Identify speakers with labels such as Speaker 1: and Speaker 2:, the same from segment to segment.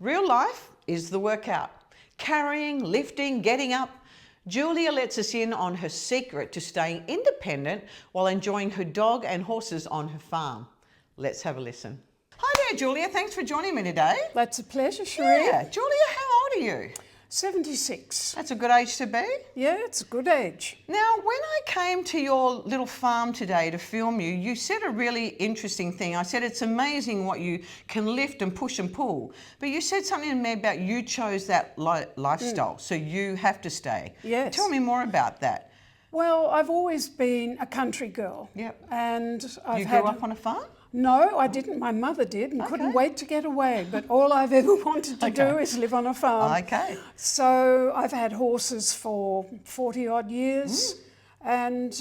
Speaker 1: Real life is the workout. Carrying, lifting, getting up. Julia lets us in on her secret to staying independent while enjoying her dog and horses on her farm. Let's have a listen. Hi there, Julia. Thanks for joining me today.
Speaker 2: That's a pleasure, Sheree.
Speaker 1: Yeah. Julia, how old are you?
Speaker 2: 76.
Speaker 1: That's a good age to be.
Speaker 2: Yeah, it's a good age.
Speaker 1: Now, when I came to your little farm today to film you, you said a really interesting thing. I said it's amazing what you can lift and push and pull. But you said something to me about you chose that lifestyle, so you have to stay.
Speaker 2: Yes.
Speaker 1: Tell me more about that.
Speaker 2: Well, I've always been a country girl.
Speaker 1: Yep.
Speaker 2: And
Speaker 1: You grew up on a farm?
Speaker 2: No, I didn't. My mother did and couldn't wait to get away. But all I've ever wanted to do is live on a farm.
Speaker 1: Okay.
Speaker 2: So I've had horses for 40 odd years. And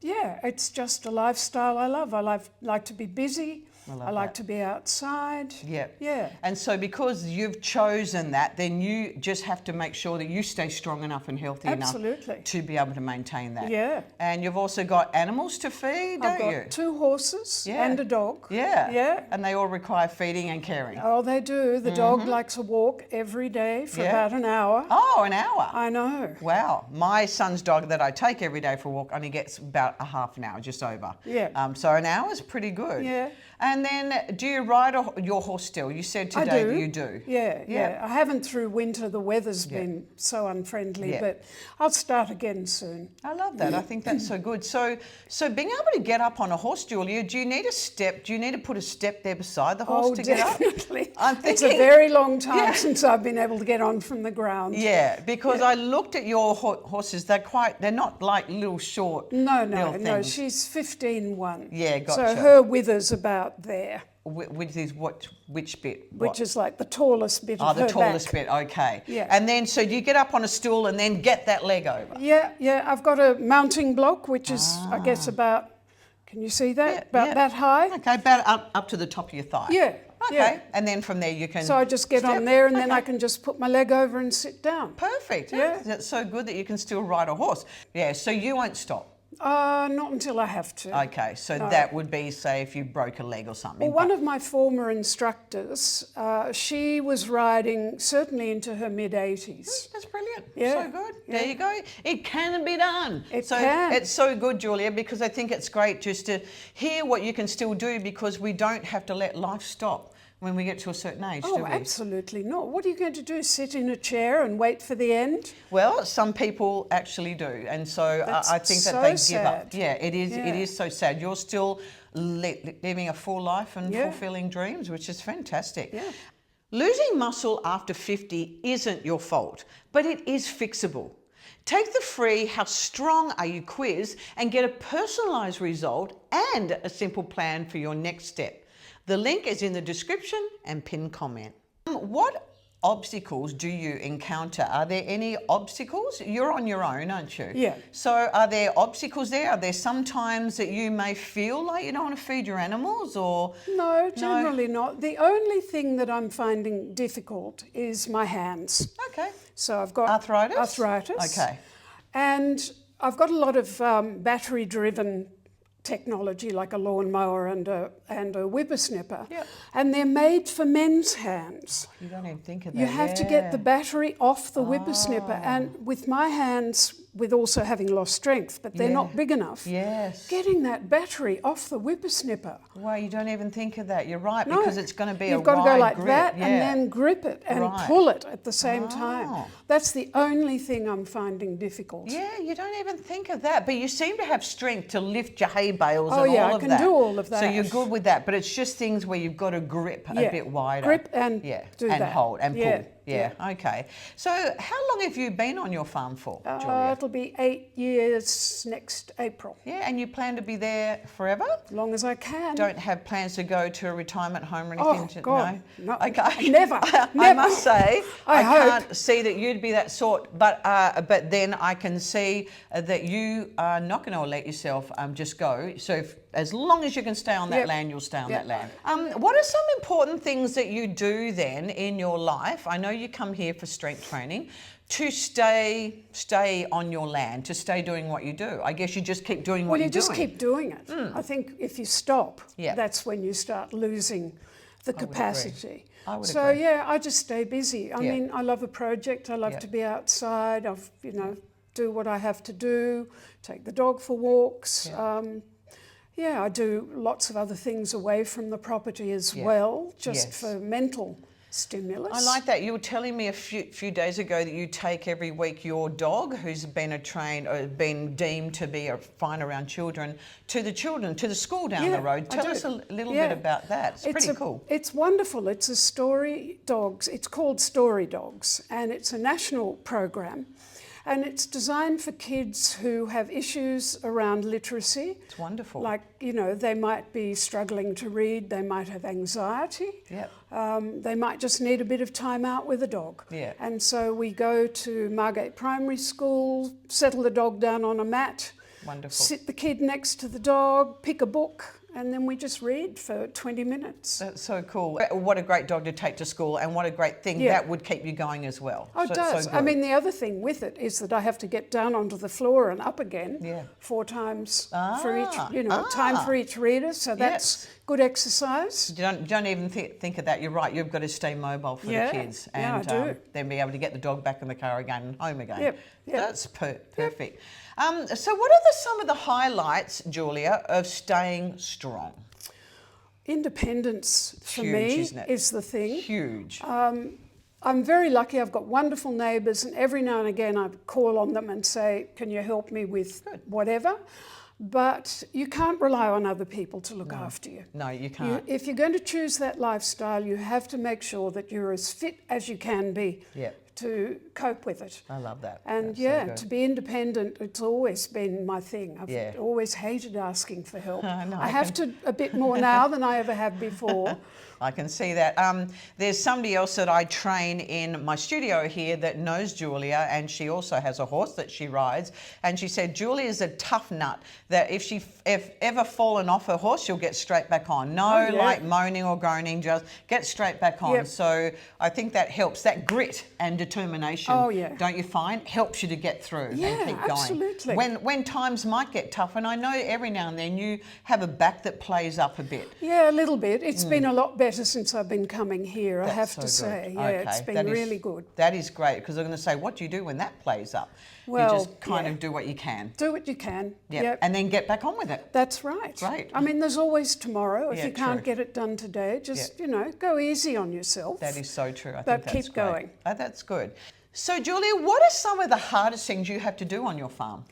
Speaker 2: yeah, it's just a lifestyle I love. I like to be busy. I like to be outside.
Speaker 1: Yeah.
Speaker 2: Yeah.
Speaker 1: And so because you've chosen that, then you just have to make sure that you stay strong enough and healthy enough to be able to maintain that.
Speaker 2: Yeah.
Speaker 1: And you've also got animals to feed, don't you?
Speaker 2: I've got 2 horses and a dog.
Speaker 1: Yeah.
Speaker 2: Yeah.
Speaker 1: And they all require feeding and caring.
Speaker 2: Oh, they do. The dog likes a walk every day for about an hour.
Speaker 1: Oh, an hour.
Speaker 2: I know.
Speaker 1: Wow. My son's dog that I take every day for a walk only gets about a half an hour, just over.
Speaker 2: Yeah.
Speaker 1: So an hour is pretty good.
Speaker 2: Yeah.
Speaker 1: And then do you ride your horse still? You said today that you do.
Speaker 2: Yeah. I haven't through winter. The weather's been so unfriendly, but I'll start again soon.
Speaker 1: I love that. I think that's so good. So being able to get up on a horse, Julia, do you need a step? Do you need to put a step there beside the horse to get up?
Speaker 2: Definitely.
Speaker 1: I'm thinking,
Speaker 2: it's a very long time since I've been able to get on from the ground.
Speaker 1: Yeah, because I looked at your horses. They're not like little short.
Speaker 2: No. She's 15-1.
Speaker 1: Yeah, gotcha.
Speaker 2: So her wither's about there.
Speaker 1: Which is which bit?
Speaker 2: Which is like the tallest bit of her back.
Speaker 1: Oh, the tallest bit, okay.
Speaker 2: Yeah.
Speaker 1: And then, so you get up on a stool and then get that leg over?
Speaker 2: Yeah. I've got a mounting block, which is, I guess, about, can you see that? About that high.
Speaker 1: Okay, about up to the top of your thigh.
Speaker 2: Yeah.
Speaker 1: Okay,
Speaker 2: yeah.
Speaker 1: And then from there you can...
Speaker 2: So I just get on there and then I can just put my leg over and sit down.
Speaker 1: Perfect.
Speaker 2: Yeah.
Speaker 1: That's so good that you can still ride a horse. Yeah, so you won't stop?
Speaker 2: Not until I have to.
Speaker 1: Okay, so that would be, say, if you broke a leg or something.
Speaker 2: Well, one of my former instructors, she was riding certainly into her mid-80s.
Speaker 1: That's brilliant.
Speaker 2: Yeah.
Speaker 1: So good.
Speaker 2: Yeah.
Speaker 1: There you go. It can be done.
Speaker 2: It can.
Speaker 1: It's so good, Julia, because I think it's great just to hear what you can still do, because we don't have to let life stop when we get to a certain age, do we?
Speaker 2: Oh, absolutely not. What are you going to do, sit in a chair and wait for the end?
Speaker 1: Well, some people actually do, and so I think that they give up. Yeah, it is so sad. You're still living a full life and fulfilling dreams, which is fantastic.
Speaker 2: Yeah.
Speaker 1: Losing muscle after 50 isn't your fault, but it is fixable. Take the free How Strong Are You quiz and get a personalised result and a simple plan for your next step. The link is in the description and pinned comment. What obstacles do you encounter? Are there any obstacles? You're on your own, aren't you?
Speaker 2: Yeah.
Speaker 1: So are there obstacles there? Are there some times that you may feel like you don't want to feed your animals, or?
Speaker 2: No, generally not. The only thing that I'm finding difficult is my hands.
Speaker 1: Okay.
Speaker 2: So I've got
Speaker 1: arthritis. Okay.
Speaker 2: And I've got a lot of battery-driven technology, like a lawnmower and a whippersnipper, and they're made for men's hands.
Speaker 1: You don't even think of that.
Speaker 2: You have to get the battery off the whippersnipper, and with my hands, with also having lost strength, but they're not big enough.
Speaker 1: Yes.
Speaker 2: Getting that battery off the whippersnipper.
Speaker 1: Well, you don't even think of that. You're right, because it's going to be
Speaker 2: You've got to go like
Speaker 1: grip.
Speaker 2: that and then grip it and pull it at the same time. That's the only thing I'm finding difficult.
Speaker 1: Yeah, you don't even think of that. But you seem to have strength to lift your hay bales
Speaker 2: and
Speaker 1: all of that.
Speaker 2: Oh yeah, I can do all of that.
Speaker 1: So you're good with that. But it's just things where you've got to grip a bit wider.
Speaker 2: Grip and do that.
Speaker 1: And hold and pull.
Speaker 2: Yeah.
Speaker 1: Okay. So how long have you been on your farm for, Julia?
Speaker 2: It'll be 8 years next April.
Speaker 1: Yeah, and you plan to be there forever?
Speaker 2: As long as I can.
Speaker 1: Don't have plans to go to a retirement home or anything?
Speaker 2: Oh, God.
Speaker 1: No?
Speaker 2: Okay. Never.
Speaker 1: I must say, I
Speaker 2: hope.
Speaker 1: can't see that you'd be that sort, but then I can see that you are not going to let yourself just go. So as long as you can stay on that land, you'll stay on that land. What are some important things that you do then in your life? I know you come here for strength training to stay on your land, to stay doing what you do. I guess you just keep doing what you're doing.
Speaker 2: Well, you just keep doing it. I think if you stop, that's when you start losing the capacity.
Speaker 1: I would
Speaker 2: so
Speaker 1: agree.
Speaker 2: yeah, I just stay busy. I mean, I love a project. I love to be outside. Do what I have to do. Take the dog for walks. I do lots of other things away from the property as well, just for mental stimulus.
Speaker 1: I like that. You were telling me a few days ago that you take every week your dog, who's been been deemed to be fine around children, to the school down the road. Tell us a little bit about that. It's pretty cool.
Speaker 2: It's wonderful. It's a story dogs. It's called Story Dogs, and it's a national program. And it's designed for kids who have issues around literacy.
Speaker 1: It's wonderful.
Speaker 2: Like, they might be struggling to read, they might have anxiety. They might just need a bit of time out with a dog. And so we go to Margate Primary School, settle the dog down on a mat, sit the kid next to the dog, pick a book, and then we just read for 20 minutes.
Speaker 1: That's so cool. What a great dog to take to school, and what a great thing that would keep you going as well.
Speaker 2: Oh, it does. I mean, the other thing with it is that I have to get down onto the floor and up again 4 times for each, time for each reader. So that's good exercise.
Speaker 1: You don't even think of that. You're right. You've got to stay mobile for the kids, and then be able to get the dog back in the car again and home again. That's perfect. So what are some of the highlights, Julia, of staying strong?
Speaker 2: Independence for me is the thing.
Speaker 1: Huge.
Speaker 2: I'm very lucky. I've got wonderful neighbours, and every now and again I call on them and say, can you help me with whatever? But you can't rely on other people to look after you.
Speaker 1: No, you can't.
Speaker 2: If you're going to choose that lifestyle, you have to make sure that you're as fit as you can be to cope with it.
Speaker 1: I love that.
Speaker 2: And to be independent, it's always been my thing. I've always hated asking for help. I have to a bit more now than I ever have before.
Speaker 1: I can see that. There's somebody else that I train in my studio here that knows Julia, and she also has a horse that she rides. And she said Julia's a tough nut, that if ever fallen off her horse, she'll get straight back on. No like moaning or groaning, just get straight back on. So I think that helps. That grit and determination, don't you find, helps you to get through and keep going.
Speaker 2: Absolutely.
Speaker 1: When times might get tough, and I know every now and then you have a back that plays up a bit.
Speaker 2: Yeah, a little bit. It's been a lot better since I've been coming here, I have to say. Yeah, it's been really good.
Speaker 1: That is great, because I'm going to say, what do you do when that plays up?
Speaker 2: Well,
Speaker 1: you just kind of do what you can.
Speaker 2: Do what you can.
Speaker 1: And then get back on with it.
Speaker 2: That's right.
Speaker 1: Great.
Speaker 2: I mean, there's always tomorrow. If you can't get it done today, just, go easy on yourself.
Speaker 1: That is so true. I think
Speaker 2: but
Speaker 1: that's
Speaker 2: keep going.
Speaker 1: Oh, that's good. So, Julia, what are some of the hardest things you have to do on your farm?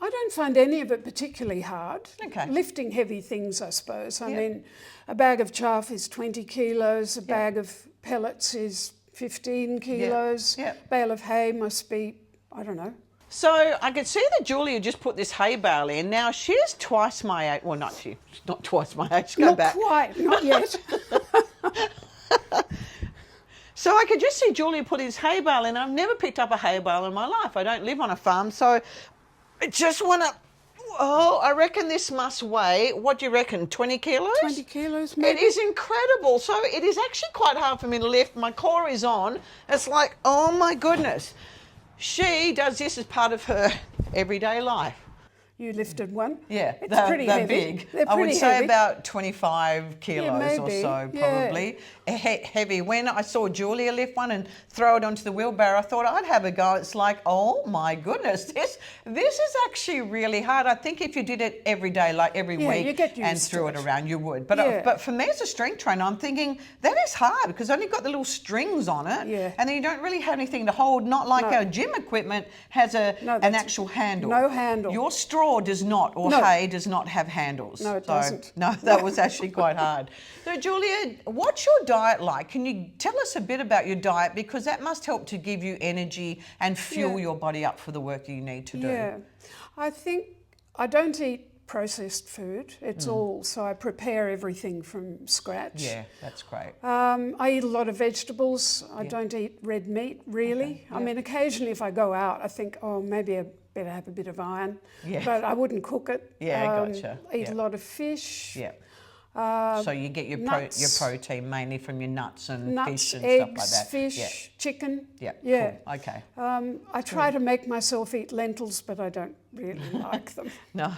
Speaker 2: I don't find any of it particularly hard.
Speaker 1: Okay.
Speaker 2: Lifting heavy things, I suppose. I mean, a bag of chaff is 20 kilos, a bag of pellets is 15 kilos, bale of hay must be, I don't know.
Speaker 1: So I could see that Julia just put this hay bale in. Now, she's twice my age. Well, not twice my age. Go back.
Speaker 2: Not quite, not yet.
Speaker 1: So I could just see Julia put his hay bale in. I've never picked up a hay bale in my life. I don't live on a farm, so I just want to... Oh, I reckon this must weigh, what do you reckon, 20 kilos?
Speaker 2: 20 kilos, maybe.
Speaker 1: It is incredible. So it is actually quite hard for me to lift. My core is on. It's like, oh my goodness. She does this as part of her everyday life.
Speaker 2: You lifted one?
Speaker 1: Yeah,
Speaker 2: it's
Speaker 1: they're
Speaker 2: pretty heavy.
Speaker 1: Big.
Speaker 2: They're
Speaker 1: I would
Speaker 2: pretty
Speaker 1: say
Speaker 2: heavy.
Speaker 1: about 25 kilos or so, probably. Heavy. When I saw Julia lift one and throw it onto the wheelbarrow, I thought I'd have a go. It's like, oh my goodness, this is actually really hard. I think if you did it every day, like every week,
Speaker 2: you get used
Speaker 1: and threw
Speaker 2: to
Speaker 1: it around, you would. But for me as a strength trainer, I'm thinking that is hard because only got the little strings on it, and then you don't really have anything to hold. Not like our gym equipment has an actual handle.
Speaker 2: No handle.
Speaker 1: Your straw does not, or hay does not have handles.
Speaker 2: No, it doesn't.
Speaker 1: No, that was actually quite hard. So, Julia, what's your diet like? Can you tell us a bit about your diet? Because that must help to give you energy and fuel your body up for the work you need to do.
Speaker 2: Yeah, I think I don't eat processed food. It's all, so I prepare everything from scratch.
Speaker 1: Yeah, that's great.
Speaker 2: I eat a lot of vegetables. I don't eat red meat, really. I mean, occasionally if I go out, I think, oh, maybe I better have a bit of iron. But I wouldn't cook it.
Speaker 1: Yeah, gotcha.
Speaker 2: Eat a lot of fish.
Speaker 1: Yeah. So you get your protein mainly from your nuts and fish and
Speaker 2: eggs,
Speaker 1: stuff like that.
Speaker 2: Fish, chicken.
Speaker 1: Yeah.
Speaker 2: Yeah.
Speaker 1: Cool. Okay.
Speaker 2: I try to make myself eat lentils, but I don't really like them.
Speaker 1: No,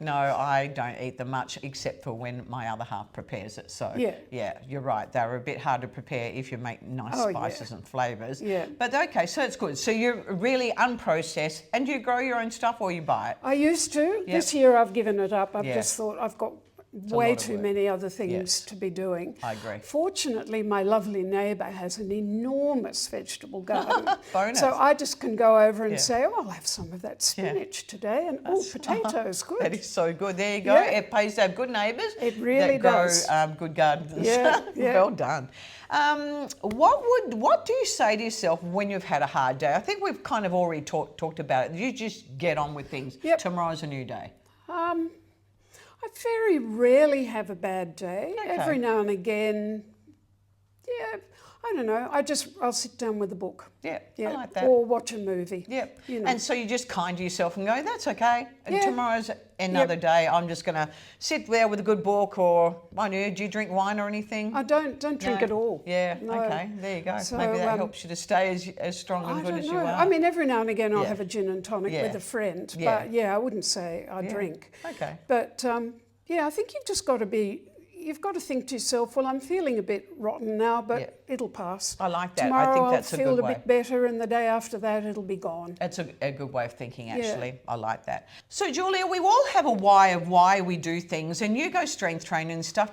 Speaker 1: I don't eat them much except for when my other half prepares it. So yeah, you're right. They're a bit hard to prepare if you make nice spices and flavours.
Speaker 2: Yeah.
Speaker 1: But okay, so it's good. So you're really unprocessed, and do you grow your own stuff or you buy it?
Speaker 2: I used to. This year I've given it up. I've just thought I've got way too many other things to be doing.
Speaker 1: I agree.
Speaker 2: Fortunately, my lovely neighbour has an enormous vegetable garden.
Speaker 1: Bonus.
Speaker 2: So I just can go over and say, oh, I'll have some of that spinach today. And potatoes, good.
Speaker 1: That is so good. There you go.
Speaker 2: Yeah.
Speaker 1: It pays to have good neighbours.
Speaker 2: It really
Speaker 1: does. Good gardens.
Speaker 2: Yeah.
Speaker 1: Well done. What do you say to yourself when you've had a hard day? I think we've kind of already talked about it. You just get on with things. Tomorrow's a new day.
Speaker 2: I very rarely have a bad day.
Speaker 1: Okay.
Speaker 2: Every now and again, I don't know. I'll sit down with a book.
Speaker 1: Yeah, I like that.
Speaker 2: Or watch a movie.
Speaker 1: Yep.
Speaker 2: You know.
Speaker 1: And so you just kind to yourself and go, that's okay. And
Speaker 2: Yeah.
Speaker 1: tomorrow's another day. I'm just going to sit there with a good book, or do you drink wine or anything?
Speaker 2: I don't drink at all.
Speaker 1: Yeah,
Speaker 2: No.
Speaker 1: okay. There you go.
Speaker 2: So,
Speaker 1: Maybe that helps you to stay as strong and good as you are.
Speaker 2: I mean, every now and again I'll have a gin and tonic with a friend.
Speaker 1: Yeah.
Speaker 2: But I wouldn't say I drink.
Speaker 1: Okay.
Speaker 2: But I think you've just got to you've got to think to yourself, well, I'm feeling a bit rotten now, but it'll pass.
Speaker 1: I like that.
Speaker 2: Tomorrow
Speaker 1: I think that's a good way.
Speaker 2: I'll feel a bit better, and the day after that it'll be gone.
Speaker 1: That's a good way of thinking, actually. I like that. So, Julia, we all have a why of why we do things, and you go strength training and stuff.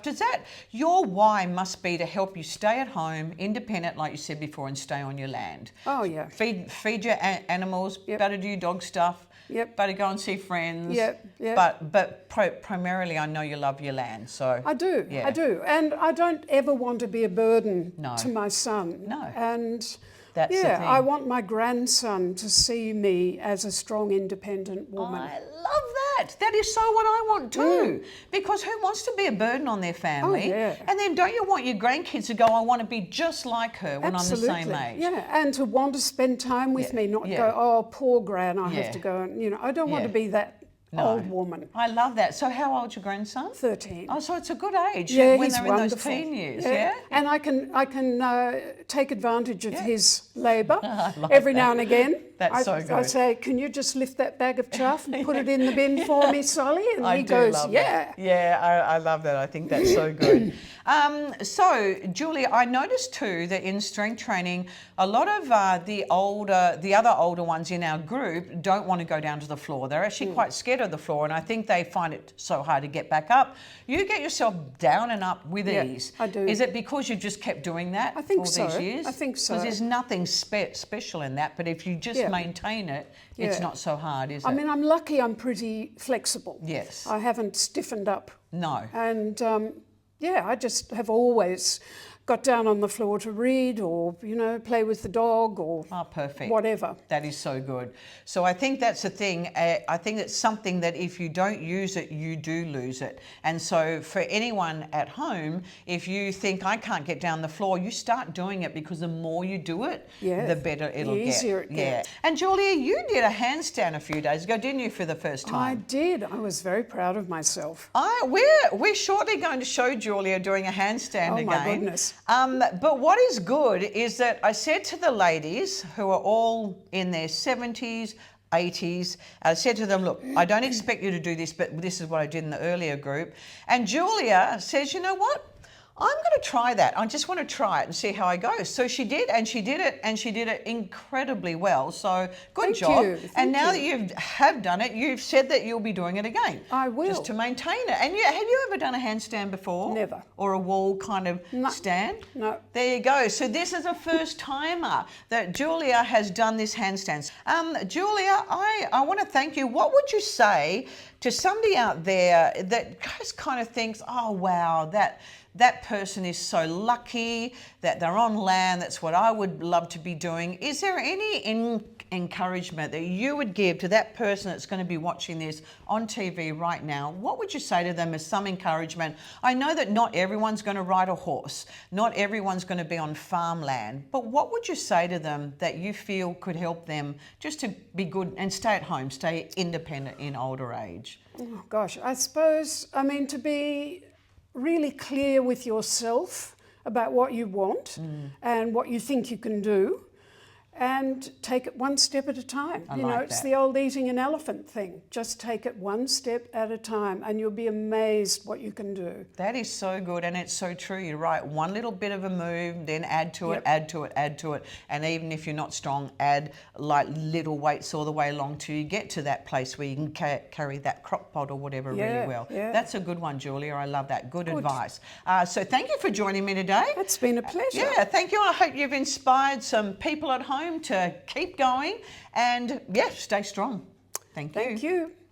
Speaker 1: Your why must be to help you stay at home, independent, like you said before, and stay on your land.
Speaker 2: Oh, yeah.
Speaker 1: Feed your animals, better do your dog stuff.
Speaker 2: Yep.
Speaker 1: Better go and see friends.
Speaker 2: Yep.
Speaker 1: But primarily, I know you love your land, so
Speaker 2: I do.
Speaker 1: Yeah.
Speaker 2: I do, and I don't ever want to be a burden to my son.
Speaker 1: No.
Speaker 2: And
Speaker 1: that's the thing.
Speaker 2: I want my grandson to see me as a strong, independent woman.
Speaker 1: I love that. That is so what I want too. Because who wants to be a burden on their family?
Speaker 2: Oh, yeah.
Speaker 1: And then don't you want your grandkids to go, I want to be just like her when
Speaker 2: Absolutely.
Speaker 1: I'm the same age?
Speaker 2: Yeah, and to want to spend time with me, not go, oh, poor Gran, I have to go. And, I don't want to be that old woman.
Speaker 1: I love that. So how old's your grandson?
Speaker 2: 13.
Speaker 1: Oh, so it's a good age
Speaker 2: Yeah,
Speaker 1: when
Speaker 2: he's
Speaker 1: they're
Speaker 2: wonderful.
Speaker 1: in those teen years, yeah?
Speaker 2: And I can take advantage of his labour every now and again.
Speaker 1: That's so good.
Speaker 2: I say, can you just lift that bag of chaff and put it in the bin for me, Solly? And he goes, yeah.
Speaker 1: That. Yeah, I love that. I think that's so good. So, Julia, I noticed too that in strength training, a lot of the other older ones in our group don't want to go down to the floor. They're actually quite scared of the floor, and I think they find it so hard to get back up. You get yourself down and up with ease.
Speaker 2: I do.
Speaker 1: Is it because you've just kept doing that
Speaker 2: I think
Speaker 1: all
Speaker 2: so.
Speaker 1: these years?
Speaker 2: I think so.
Speaker 1: Because there's nothing special in that, but if you just maintain it, it's not so hard, is it?
Speaker 2: I mean, I'm lucky I'm pretty flexible.
Speaker 1: Yes.
Speaker 2: I haven't stiffened up.
Speaker 1: No.
Speaker 2: And I just have always got down on the floor to read or, play with the dog or
Speaker 1: perfect.
Speaker 2: Whatever.
Speaker 1: That is so good. So I think that's the thing. I think it's something that if you don't use it, you do lose it. And so for anyone at home, if you think, I can't get down the floor, you start doing it, because the more you do it, the better it'll get.
Speaker 2: The easier it gets.
Speaker 1: And Julia, you did a handstand a few days ago, didn't you, for the first time?
Speaker 2: I did. I was very proud of myself.
Speaker 1: We're shortly going to show Julia doing a handstand again.
Speaker 2: Oh, my goodness.
Speaker 1: But what is good is that I said to the ladies, who are all in their 70s, 80s, I said to them, look, I don't expect you to do this, but this is what I did in the earlier group. And Julia says, you know what? I'm going to try that. I just want to try it and see how I go. So she did, and she did it, and she did it incredibly well. So good job.
Speaker 2: You.
Speaker 1: And now that you have done it, you've said that you'll be doing it again.
Speaker 2: I will.
Speaker 1: Just to maintain it. And have you ever done a handstand before?
Speaker 2: Never.
Speaker 1: Or a wall kind of stand?
Speaker 2: No.
Speaker 1: There you go. So this is a first timer that Julia has done this handstand. Julia, I want to thank you. What would you say to somebody out there that just kind of thinks, oh, wow, that person is so lucky that they're on land. That's what I would love to be doing. Is there any encouragement that you would give to that person that's going to be watching this on TV right now? What would you say to them as some encouragement? I know that not everyone's going to ride a horse. Not everyone's going to be on farmland. But what would you say to them that you feel could help them just to be good and stay at home, stay independent in older age?
Speaker 2: Oh, gosh, I suppose, to be really clear with yourself about what you want and what you think you can do, and take it one step at a time.
Speaker 1: I
Speaker 2: You know,
Speaker 1: like
Speaker 2: it's
Speaker 1: that.
Speaker 2: the old eating an elephant thing. Just take it one step at a time and you'll be amazed what you can do.
Speaker 1: That is so good, and it's so true. You're right. One little bit of a move, then add to it,
Speaker 2: Yep.
Speaker 1: add to it, add to it. And even if you're not strong, add like little weights all the way along till you get to that place where you can carry that crock pot or whatever really well.
Speaker 2: Yeah.
Speaker 1: That's a good one, Julia. I love that. Good advice. So thank you for joining me today.
Speaker 2: It's been a pleasure.
Speaker 1: Yeah, thank you. I hope you've inspired some people at home to keep going and, yeah, stay strong. Thank you.
Speaker 2: Thank you.